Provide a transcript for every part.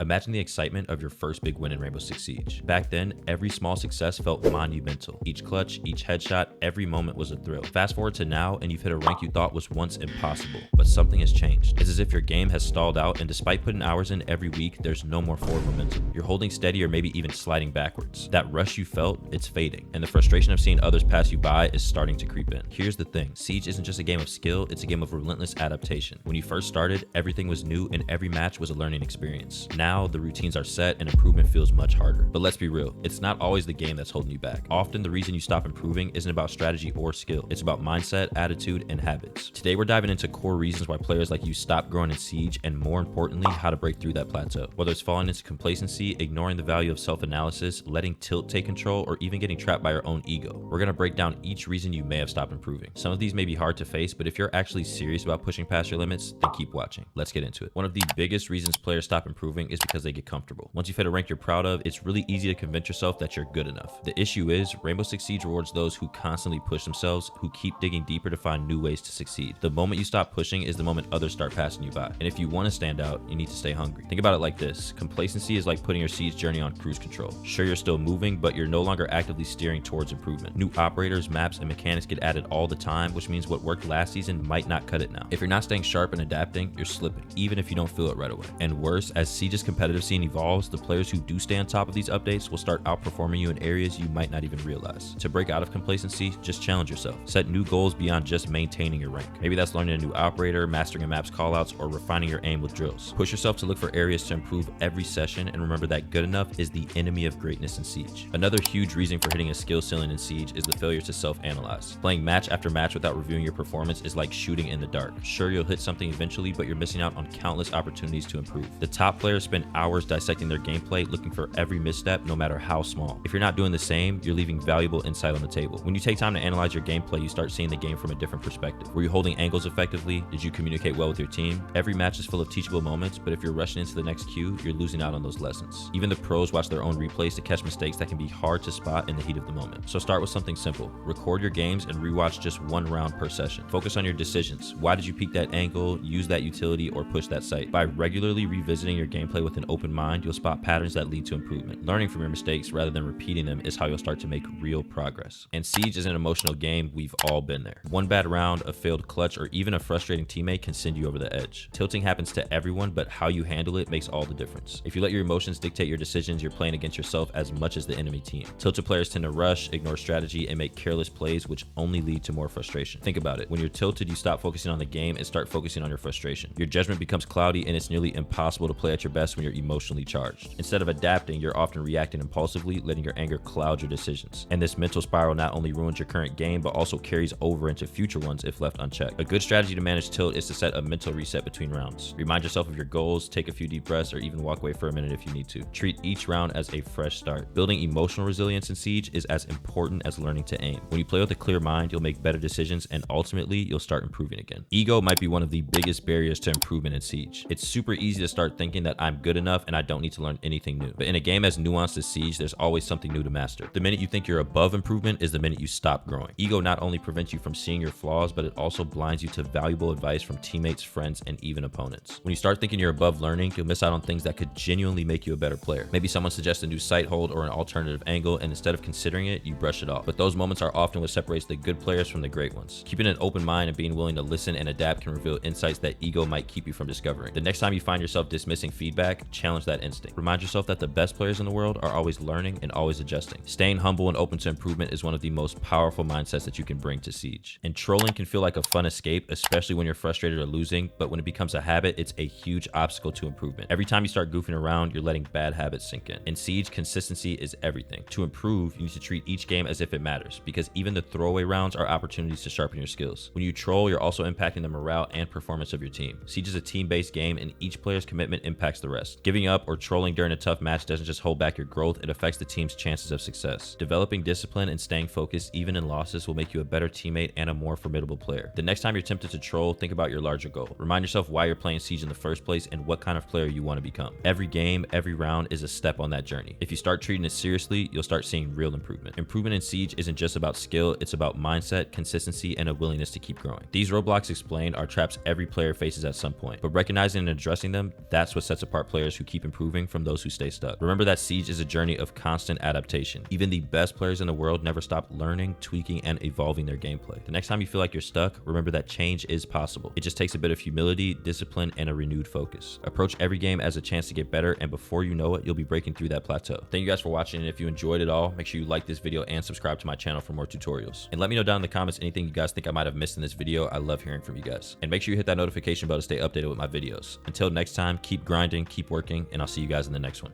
Imagine the excitement of your first big win in Rainbow Six Siege. Back then, every small success felt monumental. Each clutch, each headshot, every moment was a thrill. Fast forward to now, and you've hit a rank you thought was once impossible, but something has changed. It's as if your game has stalled out, and despite putting hours in every week, there's no more forward momentum. You're holding steady or maybe even sliding backwards. That rush you felt, it's fading, and the frustration of seeing others pass you by is starting to creep in. Here's the thing, Siege isn't just a game of skill, it's a game of relentless adaptation. When you first started, everything was new and every match was a learning experience. Now, the routines are set and improvement feels much harder. But let's be real, it's not always the game that's holding you back. Often the reason you stop improving isn't about strategy or skill, it's about mindset, attitude, and habits. Today we're diving into core reasons why players like you stop growing in Siege, and more importantly, how to break through that plateau. Whether it's falling into complacency, ignoring the value of self-analysis, letting tilt take control, or even getting trapped by your own ego, we're gonna break down each reason you may have stopped improving. Some of these may be hard to face, but if you're actually serious about pushing past your limits, then keep watching. Let's get into it. One of the biggest reasons players stop improving is because they get comfortable. Once you've hit a rank you're proud of, it's really easy to convince yourself that you're good enough. The issue is, Rainbow Six Siege rewards those who constantly push themselves, who keep digging deeper to find new ways to succeed. The moment you stop pushing is the moment others start passing you by. And if you want to stand out, you need to stay hungry. Think about it like this. Complacency is like putting your Siege journey on cruise control. Sure, you're still moving, but you're no longer actively steering towards improvement. New operators, maps, and mechanics get added all the time, which means what worked last season might not cut it now. If you're not staying sharp and adapting, you're slipping, even if you don't feel it right away. And worse, as Siege's competitive scene evolves, the players who do stay on top of these updates will start outperforming you in areas you might not even realize. To break out of complacency, just challenge yourself. Set new goals beyond just maintaining your rank. Maybe that's learning a new operator, mastering a map's callouts, or refining your aim with drills. Push yourself to look for areas to improve every session, and remember that good enough is the enemy of greatness in Siege. Another huge reason for hitting a skill ceiling in Siege is the failure to self-analyze. Playing match after match without reviewing your performance is like shooting in the dark. Sure, you'll hit something eventually, but you're missing out on countless opportunities to improve. The top players spend hours dissecting their gameplay, looking for every misstep, no matter how small. If you're not doing the same, you're leaving valuable insight on the table. When you take time to analyze your gameplay, you start seeing the game from a different perspective. Were you holding angles effectively? Did you communicate well with your team? Every match is full of teachable moments, but if you're rushing into the next queue, you're losing out on those lessons. Even the pros watch their own replays to catch mistakes that can be hard to spot in the heat of the moment. So start with something simple. Record your games and rewatch just one round per session. Focus on your decisions. Why did you peek that angle, use that utility, or push that site? By regularly revisiting your gameplay with an open mind, you'll spot patterns that lead to improvement. Learning from your mistakes rather than repeating them is how you'll start to make real progress. And Siege is an emotional game, we've all been there. One bad round, a failed clutch, or even a frustrating teammate can send you over the edge. Tilting happens to everyone, but how you handle it makes all the difference. If you let your emotions dictate your decisions, you're playing against yourself as much as the enemy team. Tilted players tend to rush, ignore strategy, and make careless plays, which only lead to more frustration. Think about it. When you're tilted, you stop focusing on the game and start focusing on your frustration. Your judgment becomes cloudy, and it's nearly impossible to play at your best when you're emotionally charged. Instead of adapting, you're often reacting impulsively, letting your anger cloud your decisions. And this mental spiral not only ruins your current game, but also carries over into future ones if left unchecked. A good strategy to manage tilt is to set a mental reset between rounds. Remind yourself of your goals, take a few deep breaths, or even walk away for a minute if you need to. Treat each round as a fresh start. Building emotional resilience in Siege is as important as learning to aim. When you play with a clear mind, you'll make better decisions, and ultimately, you'll start improving again. Ego might be one of the biggest barriers to improvement in Siege. It's super easy to start thinking that I'm good enough and I don't need to learn anything new. But in a game as nuanced as Siege, there's always something new to master. The minute you think you're above improvement is the minute you stop growing. Ego not only prevents you from seeing your flaws, but it also blinds you to valuable advice from teammates, friends, and even opponents. When you start thinking you're above learning, you'll miss out on things that could genuinely make you a better player. Maybe someone suggests a new sight hold or an alternative angle, and instead of considering it, you brush it off. But those moments are often what separates the good players from the great ones. Keeping an open mind and being willing to listen and adapt can reveal insights that ego might keep you from discovering. The next time you find yourself dismissing feedback, challenge that instinct. Remind yourself that the best players in the world are always learning and always adjusting. Staying humble and open to improvement is one of the most powerful mindsets that you can bring to Siege. And trolling can feel like a fun escape, especially when you're frustrated or losing, but when it becomes a habit, it's a huge obstacle to improvement. Every time you start goofing around, you're letting bad habits sink in. In Siege, consistency is everything. To improve, you need to treat each game as if it matters, because even the throwaway rounds are opportunities to sharpen your skills. When you troll, you're also impacting the morale and performance of your team. Siege is a team-based game, and each player's commitment impacts the rest. Giving up or trolling during a tough match doesn't just hold back your growth, it affects the team's chances of success. Developing discipline and staying focused even in losses will make you a better teammate and a more formidable player. The next time you're tempted to troll, think about your larger goal. Remind yourself why you're playing Siege in the first place and what kind of player you want to become. Every game, every round is a step on that journey. If you start treating it seriously, you'll start seeing real improvement. Improvement in Siege isn't just about skill, it's about mindset, consistency, and a willingness to keep growing. These roadblocks explained are traps every player faces at some point, but recognizing and addressing them, that's what sets apart players who keep improving from those who stay stuck. Remember that Siege is a journey of constant adaptation. Even the best players in the world never stop learning, tweaking, and evolving their gameplay. The next time you feel like you're stuck, remember that change is possible. It just takes a bit of humility, discipline, and a renewed focus. Approach every game as a chance to get better, and before you know it, you'll be breaking through that plateau. Thank you guys for watching, and if you enjoyed it all, make sure you like this video and subscribe to my channel for more tutorials. And let me know down in the comments anything you guys think I might have missed in this video. I love hearing from you guys. And make sure you hit that notification bell to stay updated with my videos. Until next time, keep grinding, keep working, and I'll see you guys in the next one.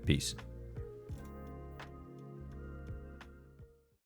Peace.